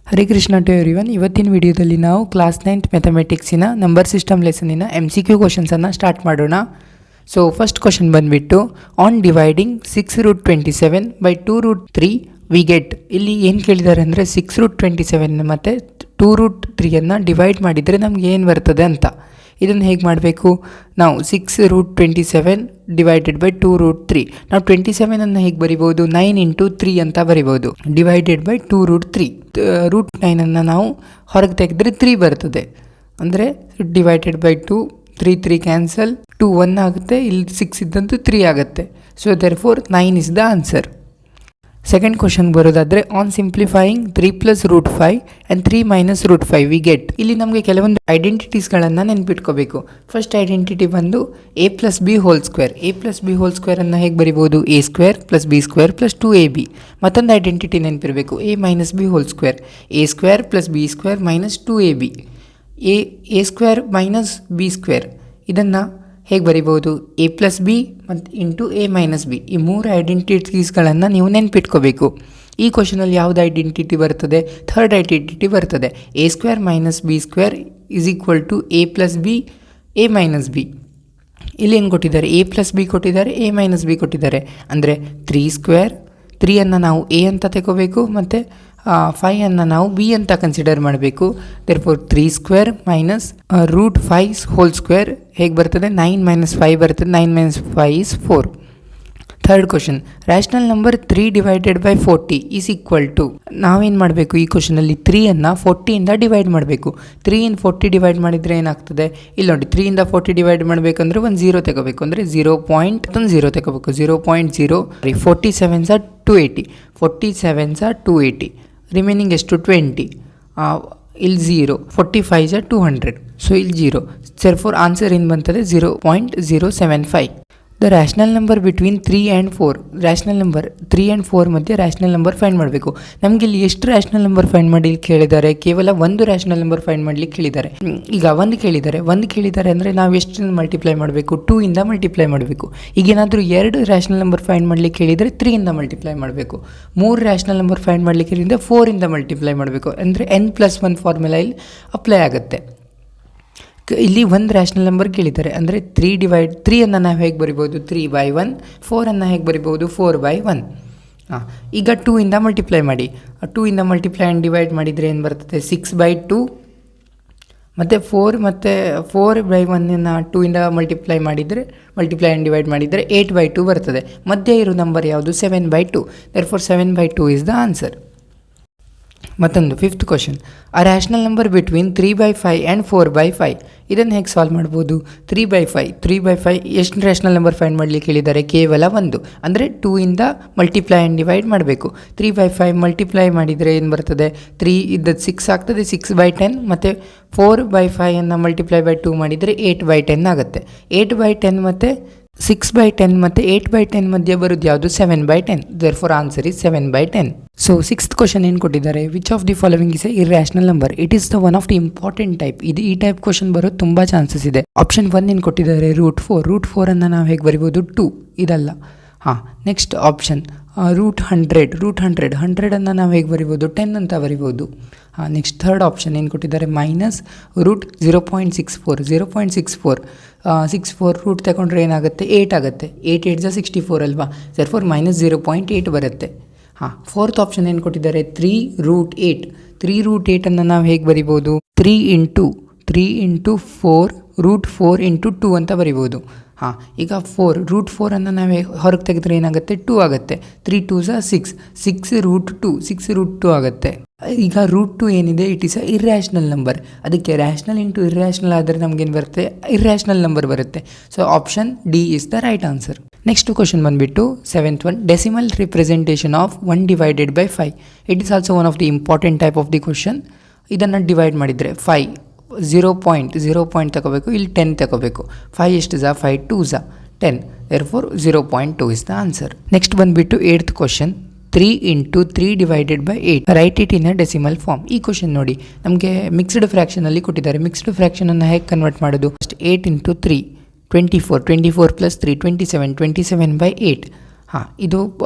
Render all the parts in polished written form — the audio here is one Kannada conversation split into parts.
Hare Krishna to everyone. ಇವತ್ತಿನ ವಿಡಿಯೋದಲ್ಲಿ ನಾವು ಕ್ಲಾಸ್ 9th ಮ್ಯಾಥಮೆಟಿಕ್ಸಿನ ನಂಬರ್ ಸಿಸ್ಟಮ್ ಲೆಸನಿನ MCQ ಕ್ವಶನ್ಸನ್ನು ಸ್ಟಾರ್ಟ್ ಮಾಡೋಣ. ಸೊ ಫಸ್ಟ್ ಕ್ವಶನ್ ಬಂದುಬಿಟ್ಟು on dividing 6√27 by 2√3 we get. ಇಲ್ಲಿ ಏನು ಕೇಳಿದ್ದಾರೆ ಅಂದರೆ 6√27 ಮತ್ತು 2√3 ಡಿವೈಡ್ ಮಾಡಿದರೆ ನಮ್ಗೆ ಏನು ಬರ್ತದೆ ಅಂತ. ಇದನ್ನು ಹೇಗೆ ಮಾಡಬೇಕು? ನಾವು 6√27 ಡಿವೈಡೆಡ್ ಬೈ 2√3. ನಾವು 27 ಹೇಗೆ ಬರಿಬೋದು? 9 × 3 ಅಂತ ಬರಿಬೋದು. Divided by 2√3. √9 ನಾವು ಹೊರಗೆ ತೆಗೆದ್ರೆ 3 ಬರ್ತದೆ. ಅಂದರೆ ಡಿವೈಡೆಡ್ ಬೈ 2, 3 ಕ್ಯಾನ್ಸಲ್, 2 1 ಆಗುತ್ತೆ, ಇಲ್ಲಿ 6 ಇದ್ದಂತೂ 3 ಆಗುತ್ತೆ. So therefore 9 is the answer. Second question ಬರೋದಾದರೆ on simplifying 3 + √5 and 3 - √5 we get. ಇಲ್ಲಿ ನಮಗೆ ಕೆಲವೊಂದು ಐಡೆಂಟಿಟೀಸ್ಗಳನ್ನು ನೆನ್ಪಿಟ್ಕೋಬೇಕು. ಫಸ್ಟ್ ಐಡೆಂಟಿಟಿ ಬಂದು a + b whole square. a + b whole ಸ್ಕ್ವೇರನ್ನು ಹೇಗೆ ಬರಿಬೋದು? a² + b² + 2ab. ಮತ್ತೊಂದು ಐಡೆಂಟಿಟಿ ನೆನಪಿರಬೇಕು, a - b whole square. a² + b² - 2ab. a² - b². ಇದನ್ನು ಹೇಗೆ ಬರಿಬೋದು? a + b ಮತ್ತು ಇಂಟು a - b. ಈ ಮೂರು ಐಡೆಂಟಿಟೀಸ್ಗಳನ್ನು ನೀವು ನೆನ್ಪಿಟ್ಕೋಬೇಕು. ಈ ಕ್ವಶನಲ್ಲಿ ಯಾವುದು ಐಡೆಂಟಿಟಿ ಬರ್ತದೆ? ಥರ್ಡ್ ಐಡೆಂಟಿಟಿ ಬರ್ತದೆ. a² - b² = a + b, a - b. ಇಲ್ಲಿ ಏನು ಕೊಟ್ಟಿದ್ದಾರೆ? a + b ಕೊಟ್ಟಿದ್ದಾರೆ, a - b ಕೊಟ್ಟಿದ್ದಾರೆ. ಅಂದರೆ 3² 3 ನಾವು a ಅಂತ ತಗೋಬೇಕು ಮತ್ತು 5 ನಾವು b ಅಂತ ಕನ್ಸಿಡರ್ ಮಾಡಬೇಕು. ದೇರ್ಫೋರ್ 3² - √5 ಹೋಲ್ ಸ್ಕ್ವೇರ್ ಹೇಗೆ ಬರ್ತದೆ? 9 - 5 ಬರ್ತದೆ. 9 - 5 is 4. Third question, rational number 3 divided by 40 is equal to. ನಾವೇನು ಮಾಡಬೇಕು? ಈ ಕ್ವಶನಲ್ಲಿ 3 40 ಡಿವೈಡ್ ಮಾಡಬೇಕು. 3 × 40 ಡಿವೈಡ್ ಮಾಡಿದರೆ ಏನಾಗ್ತದೆ? ಇಲ್ಲಿ ನೋಡಿ, 3 × 40 ಡಿವೈಡ್ ಮಾಡಬೇಕಂದ್ರೆ ಒಂದು 0 ತಗೋಬೇಕು. ಅಂದರೆ 0.0 ತಗೋಬೇಕು. 0.0 47s are 280. 47s are 280. Remaining ಎಷ್ಟು? 20. ಇಲ್ಲಿ 0. 45s are 200. ಸೊ ಇಲ್ಲಿ 0. therefore ಆನ್ಸರ್ ಏನು ಬರ್ತದೆ? 0.075. The rational number between 3 and 4. Rational number 3 and 4 ಮಧ್ಯೆ ರ್ಯಾಷನಲ್ ನಂಬರ್ ಫೈಂಡ್ ಮಾಡಬೇಕು. ನಮಗೆ ಇಲ್ಲಿ ಎಷ್ಟು ರ್ಯಾಷನಲ್ ನಂಬರ್ ಫೈಂಡ್ ಮಾಡಿ ಕೇಳಿದ್ದಾರೆ? ಕೇವಲ ಒಂದು ರ್ಯಾಷನಲ್ ನಂಬರ್ ಫೈಂಡ್ ಮಾಡಲಿಕ್ಕೆ ಕೇಳಿದ್ದಾರೆ. ಈಗ ಒಂದು ಕೇಳಿದ್ದಾರೆ ಅಂದರೆ ನಾವು ಎಷ್ಟು ಮಲ್ಟಿಪ್ಲೈ ಮಾಡಬೇಕು? 2 ಇಂದ ಮಲ್ಟಿಪ್ಲೈ ಮಾಡಬೇಕು. ಈಗೇನಾದರೂ 2 ರ್ಯಾಷನಲ್ ನಂಬರ್ ಫೈಂಡ್ ಮಾಡಲಿಕ್ಕೆ ಕೇಳಿದರೆ 3 ಇಂದ ಮಲ್ಟಿಪ್ಲೈ ಮಾಡಬೇಕು. 3 ರ್ಯಾಷನಲ್ ನಂಬರ್ ಫೈಂಡ್ ಮಾಡಲಿಕ್ಕೆ ಹೇಳಿದರೆ 4 ಇಂದ ಮಲ್ಟಿಪ್ಲೈ ಮಾಡಬೇಕು. ಅಂದರೆ n+1 ಫಾರ್ಮುಲಾ ಇಲ್ಲಿ ಅಪ್ಲೈ ಆಗುತ್ತೆ. ಇಲ್ಲಿ ಒಂದು ರ್ಯಾಷನಲ್ ನಂಬರ್ ಕೇಳಿದ್ದಾರೆ ಅಂದರೆ 3 ನಾವು ಹೇಗೆ ಬರಿಬೋದು? 3/1. 4 ಹೇಗೆ ಬರಿಬೋದು? 4/1. ಈಗ 2 ಇಂದ ಮಲ್ಟಿಪ್ಲೈ ಮಾಡಿ. 2 ಇಂದ ಮಲ್ಟಿಪ್ಲೈ ಆ್ಯಂಡ್ ಡಿವೈಡ್ ಮಾಡಿದರೆ ಏನು ಬರ್ತದೆ? 6/2. ಮತ್ತು 4/1 2 ಇಂದ ಮಲ್ಟಿಪ್ಲೈ ಆ್ಯಂಡ್ ಡಿವೈಡ್ ಮಾಡಿದರೆ 8/2 ಬರ್ತದೆ. ಮಧ್ಯೆ ಇರೋ ನಂಬರ್ ಯಾವುದು? 7/2. Therefore 7/2 is the answer. ಮತ್ತೊಂದು fifth question, a rational number between 3/5 and 4/5. ಇದನ್ನು ಹೇಗೆ ಸಾಲ್ವ್ ಮಾಡ್ಬೋದು? 3/5 ಎಷ್ಟು ರ್ಯಾಷನಲ್ ನಂಬರ್ ಫೈಂಡ್ ಮಾಡಲಿಕ್ಕೆ ಹೇಳಿದ್ದಾರೆ? ಕೇವಲ ಒಂದು. ಅಂದರೆ 2 ಇಂದ ಮಲ್ಟಿಪ್ಲೈ ಆ್ಯಂಡ್ ಡಿವೈಡ್ ಮಾಡಬೇಕು. 3/5 ಮಲ್ಟಿಪ್ಲೈ ಮಾಡಿದರೆ ಏನು ಬರ್ತದೆ? 3 ಇದ್ದದ್ದು 6 ಆಗ್ತದೆ. 6/10 ಮತ್ತು 4/5 ಮಲ್ಟಿಪ್ಲೈ ಬೈ 2 ಮಾಡಿದರೆ 8/10 ಆಗುತ್ತೆ. 8/10 ಮತ್ತು 6/10 ಮತ್ತು 8/10 ಮಧ್ಯೆ ಬರೋದು ಯಾವುದು? 7/10. Therefore answer is 7/10. So sixth question ಏನು ಕೊಟ್ಟಿದ್ದಾರೆ? Which of the following is A irrational number? It is the one of the important type. ಈ ಟೈಪ್ ಕ್ವಶನ್ ಬರೋದು ತುಂಬ ಚಾನ್ಸಸ್ ಇದೆ. ಆಪ್ಷನ್ 1 ಏನು ಕೊಟ್ಟಿದ್ದಾರೆ? √4. √4 ನಾವು ಹೇಗೆ ಬರಿಬೋದು? 2. ಇದಲ್ಲ. Next option √100. √100 ನಾವು ಹೇಗೆ ಬರಿಬೋದು? 10 ಅಂತ ಬರಿಬೋದು. ನೆಕ್ಸ್ಟ್ ಥರ್ಡ್ ಆಪ್ಷನ್ ಏನು ಕೊಟ್ಟಿದ್ದಾರೆ? -√0.64. 0.64 64 ರೂಟ್ ತಗೊಂಡ್ರೆ ಏನಾಗುತ್ತೆ? 8 ಆಗುತ್ತೆ. 8 8 64 ಅಲ್ವಾ? ದೇರ್ಫೋರ್ -0.8 ಬರುತ್ತೆ. ಫೋರ್ತ್ ಆಪ್ಷನ್ ಏನು ಕೊಟ್ಟಿದ್ದಾರೆ? 3√8. 3√8 ನಾವು ಹೇಗೆ ಬರಿಬೋದು? 3 × 4 √4 × 2 ಅಂತ ಬರಿಬೋದು. ಈಗ √4 ನಾವು ಹೊರಗೆ ತೆಗೆದ್ರೆ ಏನಾಗುತ್ತೆ? 2 ಆಗುತ್ತೆ. 3 2s are 6. 6√2 ಆಗುತ್ತೆ. ಈಗ √2 ಏನಿದೆ? It is a irrational number. ಅದಕ್ಕೆ ರ್ಯಾಷನಲ್ ಇಂಟು ಇರ್ಯಾಷನಲ್ ಆದರೆ ನಮಗೇನು ಬರುತ್ತೆ? ಇರ್ಯಾಷನಲ್ ನಂಬರ್ ಬರುತ್ತೆ. So option D is the right answer. Next question ಬಂದುಬಿಟ್ಟು 7th one, decimal representation of 1 divided by 5. It is also one of the important type of the question. ಇದನ್ನು ಡಿವೈಡ್ ಮಾಡಿದರೆ 5 0 ತಗೋಬೇಕು. ಇಲ್ಲಿ 10 ತಗೋಬೇಕು. 5 ಎಷ್ಟು? 5 2s 10. Therefore 0.2 is the answer. Next ಬಂದುಬಿಟ್ಟು 8th question, 3 × 3 divided by 8. Write it in a decimal form. ಈ ಕ್ವಶನ್ ನೋಡಿ, ನಮಗೆ ಮಿಕ್ಸ್ಡ್ ಫ್ರ್ಯಾಕ್ಷನಲ್ಲಿ ಕೊಟ್ಟಿದ್ದಾರೆ. ಮಿಕ್ಸ್ಡ್ ಫ್ರ್ಯಾಕ್ಷನನ್ನು ಹೇಗೆ ಕನ್ವರ್ಟ್ ಮಾಡೋದು? 8 × 3 24. 24 + 3 27. 27/8. ಇದು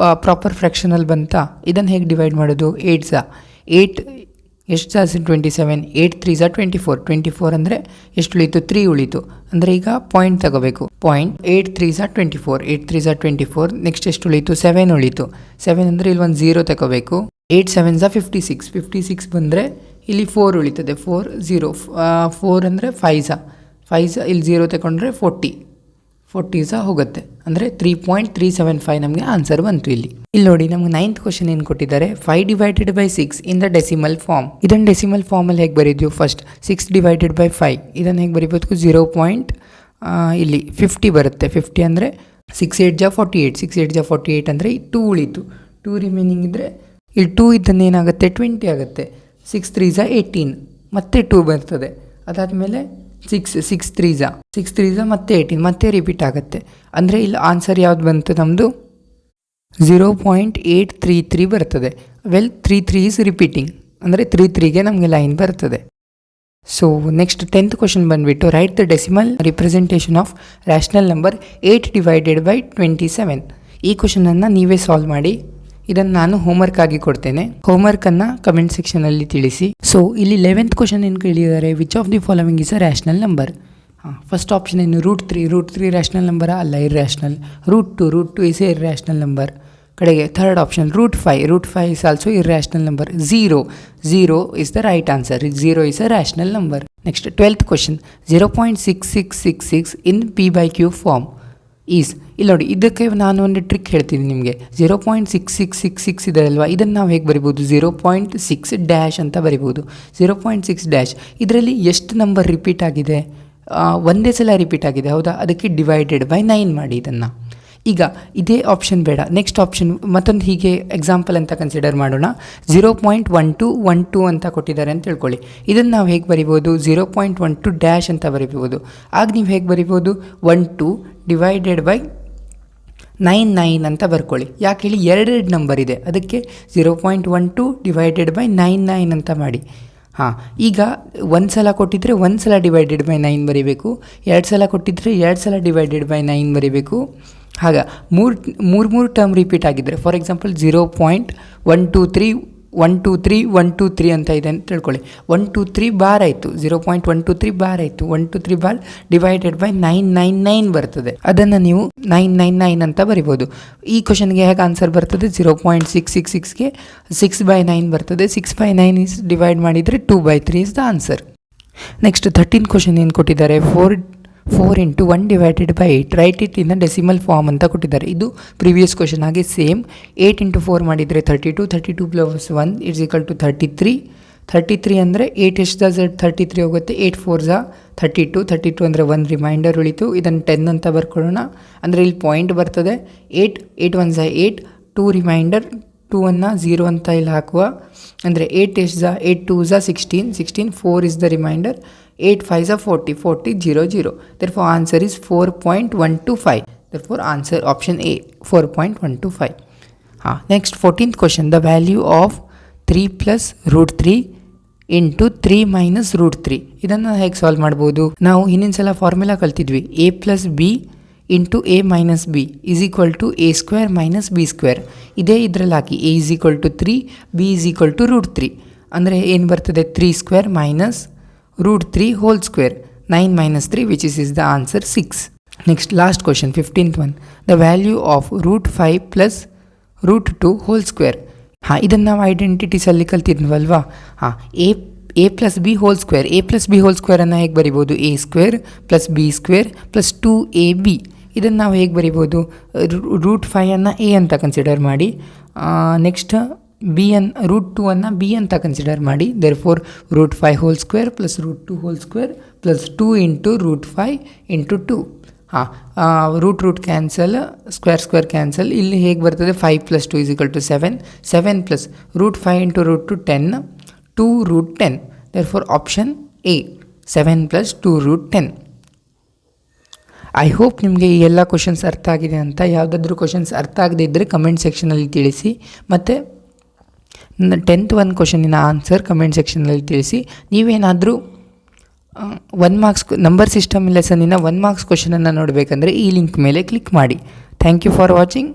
ಪ್ರಾಪರ್ ಫ್ರ್ಯಾಕ್ಷನಲ್ಲಿ ಬಂತಾ? ಇದನ್ನು ಹೇಗೆ ಡಿವೈಡ್ ಮಾಡೋದು? 8s 8 ಎಷ್ಟು ಜಾಸ್ತಿ 27, 8 3 ಝಾ 24, 24 ಅಂದರೆ ಎಷ್ಟು ಉಳೀತು 3 ಉಳೀತು, ಅಂದರೆ ಈಗ ಪಾಯಿಂಟ್ ತಗೋಬೇಕು. ಪಾಯಿಂಟ್ 8 3 ಝಾ 24, 8 3 ಝಾ 24, ನೆಕ್ಸ್ಟ್ ಎಷ್ಟು ಉಳೀತು 7 ಉಳೀತು. 7 ಅಂದರೆ ಇಲ್ಲಿ ಒಂದು 0 ತಗೋಬೇಕು. 8 7 ಝಾ 56, 56 ಬಂದರೆ ಇಲ್ಲಿ 4 ಉಳಿತದೆ. 4 0, 4 ಅಂದರೆ 5 ಝಾ ಇಲ್ಲಿ 0 ತಗೊಂಡ್ರೆ 40 ಝಾ ಹೋಗುತ್ತೆ, ಅಂದರೆ 3.375 ನಮಗೆ ಆನ್ಸರ್ ಬಂತು. ಇಲ್ಲಿ ನೋಡಿ ನಮ್ಗೆ 9th ಕ್ವಶನ್ ಏನು ಕೊಟ್ಟಿದ್ದಾರೆ, 5 divided by 6 in the decimal form. ಇದನ್ನು ಡೆಸಿಮಲ್ ಫಾರ್ಮಲ್ಲಿ ಹೇಗೆ ಬರೀತೀವಿ, ಫಸ್ಟ್ 6 ಡಿವೈಡೆಡ್ ಬೈ 5 ಇದನ್ನು ಹೇಗೆ ಬರೀಬೇಕು, 0. ಇಲ್ಲಿ 50 ಬರುತ್ತೆ. 50 ಅಂದರೆ 6 8 ಝಾ 48, 6 8 ಝಾ 48 ಅಂದರೆ 2 ಉಳೀತು. 2 ರಿಮೈನಿಂಗ್ ಇದ್ದರೆ ಇಲ್ಲಿ 2 ಇದ್ದನ್ನು ಏನಾಗುತ್ತೆ 20 ಆಗುತ್ತೆ. 6 3 ಝಾ 18 ಮತ್ತೆ 2 ಬರ್ತದೆ. ಅದಾದಮೇಲೆ 6 3 ಝಾ ಮತ್ತೆ 18 ಮತ್ತೆ ರಿಪೀಟ್ ಆಗುತ್ತೆ. ಅಂದರೆ ಇಲ್ಲಿ ಆನ್ಸರ್ ಯಾವ್ದು ಬಂತು ನಮ್ಮದು 0.833 ಬರ್ತದೆ. 3 ಈಸ್ ರಿಪೀಟಿಂಗ್, ಅಂದರೆ 3ಗೆ ನಮಗೆ ಲೈನ್ ಬರ್ತದೆ. ಸೊ ನೆಕ್ಸ್ಟ್ 10th ಕ್ವಶನ್ ಬಂದುಬಿಟ್ಟು, right the decimal representation of rational number 8 divided by 27. ಈ ಕ್ವಶನನ್ನು ನೀವೇ ಸಾಲ್ವ್ ಮಾಡಿ. ಇದನ್ನು ನಾನು ಹೋಮ್ವರ್ಕ್ ಆಗಿ ಕೊಡ್ತೇನೆ. ಹೋಮ್ವರ್ಕನ್ನು ಕಮೆಂಟ್ ಸೆಕ್ಷನಲ್ಲಿ ತಿಳಿಸಿ. ಸೊ ಇಲ್ಲಿ 11th ಕ್ವಶನ್ ಏನು ಕೇಳಿದ್ದಾರೆ, which of the following is a rational number. First option ಏನು, ರೂಟ್ ತ್ರೀ ರ್ಯಾಷನಲ್ ನಂಬರ ಅಲ್ಲ, irrational. Root two is a irrational number. ಕಡೆಗೆ third option root five is also irrational number. Zero is the right answer. 0 is a rational number. Next 12th question, 0.6666 in P/Q form is. ಇಲ್ಲಿ ನೋಡಿ, ಇದಕ್ಕೆ ನಾನು ಒಂದು ಟ್ರಿಕ್ ಹೇಳ್ತೀನಿ ನಿಮಗೆ. 0.6666 ಇದೆ ಅಲ್ವಾ, ಇದನ್ನು ನಾವು ಹೇಗೆ ಬರಿಬೋದು, 0.6 ಅಂತ ಬರಿಬೋದು. 0.6 ಇದರಲ್ಲಿ ಎಷ್ಟು ನಂಬರ್ ರಿಪೀಟ್ ಆಗಿದೆ, ಒಂದೇ ಸಲ ರಿಪೀಟ್ ಆಗಿದೆ ಹೌದಾ, ಅದಕ್ಕೆ ಡಿವೈಡೆಡ್ ಬೈ 9 ಮಾಡಿ ಇದನ್ನು. ಈಗ ಇದೇ ಆಪ್ಷನ್ ಬೇಡ, ನೆಕ್ಸ್ಟ್ ಆಪ್ಷನ್ ಮತ್ತೊಂದು ಹೀಗೆ ಎಕ್ಸಾಂಪಲ್ ಅಂತ ಕನ್ಸಿಡರ್ ಮಾಡೋಣ. 0.1212 ಅಂತ ಕೊಟ್ಟಿದ್ದಾರೆ ಅಂತ ತಿಳ್ಕೊಳ್ಳಿ. ಇದನ್ನು ನಾವು ಹೇಗೆ ಬರಿಬೋದು, 0.12 ಅಂತ ಬರಿಬೋದು. ಆಗ ನೀವು ಹೇಗೆ ಬರಿಬೋದು, 12 ಡಿವೈಡೆಡ್ ಬೈ 9 ಅಂತ ಬರ್ಕೊಳ್ಳಿ. ಯಾಕೆ ಹೇಳಿ, 2 ನಂಬರ್ ಇದೆ, ಅದಕ್ಕೆ 0.12 ಡಿವೈಡೆಡ್ ಬೈ 9 ಅಂತ ಮಾಡಿ. ಈಗ ಒಂದು ಸಲ ಕೊಟ್ಟಿದ್ದರೆ 1 ಸಲ ಡಿವೈಡೆಡ್ ಬೈ 9 ಬರೀಬೇಕು. 2 ಸಲ ಕೊಟ್ಟಿದ್ದರೆ 2 ಸಲ ಡಿವೈಡೆಡ್ ಬೈ 9 ಬರೀಬೇಕು. ಆಗ ಮೂರು ಟರ್ಮ್ ರಿಪೀಟ್ ಆಗಿದ್ದರೆ, ಫಾರ್ ಎಕ್ಸಾಂಪಲ್ 0.123 ಅಂತ ಇದೆ ಅಂತ ತಿಳ್ಕೊಳ್ಳಿ. 123 ಬಾರ್ ಆಯಿತು, 0.123 ಬಾರ್ ಆಯಿತು. 123 ಬಾರ್ ಡಿವೈಡೆಡ್ ಬೈ 999 ಬರ್ತದೆ. ಅದನ್ನು ನೀವು 999 ಅಂತ ಬರಿಬೋದು. ಈ ಕ್ವಶನ್ಗೆ ಹೇಗೆ ಆನ್ಸರ್ ಬರ್ತದೆ, 0.666ಗೆ 6/9 ಬರ್ತದೆ. 6/9 ಇಸ್ ಡಿವೈಡ್ ಮಾಡಿದರೆ 2/3 is the answer. Next 13th question ಏನು ಕೊಟ್ಟಿದ್ದಾರೆ, 4 into 1 divided by 8 write it in decimal form ಅಂತ ಕೊಟ್ಟಿದ್ದಾರೆ. ಇದು ಪ್ರೀವಿಯಸ್ ಕ್ವಶನ್ ಆಗಿ ಸೇಮ್. 8 into 4 ಮಾಡಿದರೆ 32 ಪ್ಲಸ್ 1 ಇಟ್ಸ್ ಈಕ್ವಲ್ ಟು 33 ಅಂದರೆ 8 ಎಷ್ಟು 33 ಹೋಗುತ್ತೆ. 8 4 32 ಅಂದರೆ 1 ರಿಮೈಂಡರ್ ಉಳಿತು. ಇದನ್ನು 10 ಅಂತ ಬರ್ಕೊಳ್ಳೋಣ, ಅಂದರೆ ಇಲ್ಲಿ ಪಾಯಿಂಟ್ ಬರ್ತದೆ. 8 1 8, 2 ರಿಮೈಂಡರ್, 2 0 ಅಂತ ಇಲ್ಲಿ ಹಾಕುವ, ಅಂದರೆ 8 ಎಷ್ಟು 8 2 16, 4 is the reminder, 8 5 40 0 0. Therefore answer is 4.125. Therefore answer option A 4.125. Next 14th question, the value of 3 plus root 3 into 3 minus root 3. ಇದನ್ನು ಹೇಗೆ ಸಾಲ್ವ್ ಮಾಡ್ಬೋದು, ನಾವು ಹಿಂದಿನ ಸಲ formula ಕಲ್ತಿದ್ವಿ. A plus B into A minus B is equal to A square minus B square. ಇದೇ ಇದರಲ್ಲಿ ಹಾಕಿ, A is equal to 3, B is equal to root 3. ಅಂದರೆ ಏನು ಬರ್ತದೆ, 3 square minus root 3 whole square, 9 minus 3 which is the answer 6. Next last question, 15th one, the value of root 5 plus root 2 whole square. ಇದನ್ನು ನಾವು ಐಡೆಂಟಿಟೀಸಲ್ಲಿ ಕಲ್ತಿದ್ವಲ್ವಾ. A plus B whole square, A plus B whole square ಅನ್ನು ಹೇಗೆ ಬರಿಬೋದು, A square plus B square plus 2AB. ಇದನ್ನು ನಾವು ಹೇಗೆ ಬರಿಬೋದು, ರೂಟ್ 5 A ಅಂತ ಕನ್ಸಿಡರ್ ಮಾಡಿ. ನೆಕ್ಸ್ಟ್ ರೂಟ್ 2 B ಅಂತ ಕನ್ಸಿಡರ್ ಮಾಡಿ. Therefore root 5 whole square plus root 2 whole square plus 2 into root 5 into 2. Root cancel, square cancel. ಇಲ್ಲಿ ಹೇಗೆ ಬರ್ತದೆ, 5 + 2 = 7 plus root 5 into root 2 10, 2 root 10. Therefore option A 7 + 2 root 10. I hope ನಿಮಗೆ ಈ ಎಲ್ಲ ಕ್ವಶನ್ಸ್ ಅರ್ಥ ಆಗಿದೆ ಅಂತ. ಯಾವುದಾದ್ರೂ ಕ್ವಶನ್ಸ್ ಅರ್ಥ ಆಗದೇ ಇದ್ದರೆ ಕಮೆಂಟ್ ಸೆಕ್ಷನಲ್ಲಿ ತಿಳಿಸಿ. ಮತ್ತು 10th 1 ಕ್ವಶನಿನ ಆನ್ಸರ್ ಕಮೆಂಟ್ ಸೆಕ್ಷನಲ್ಲಿ ತಿಳಿಸಿ. ನೀವೇನಾದರೂ 1 ಮಾರ್ಕ್ಸ್ ನಂಬರ್ ಸಿಸ್ಟಮ್ ಲೆಸನ್ನಿನ 1 ಮಾರ್ಕ್ಸ್ ಕ್ವಶನನ್ನು ನೋಡಬೇಕಂದ್ರೆ ಈ ಲಿಂಕ್ ಮೇಲೆ ಕ್ಲಿಕ್ ಮಾಡಿ. Thank you for watching.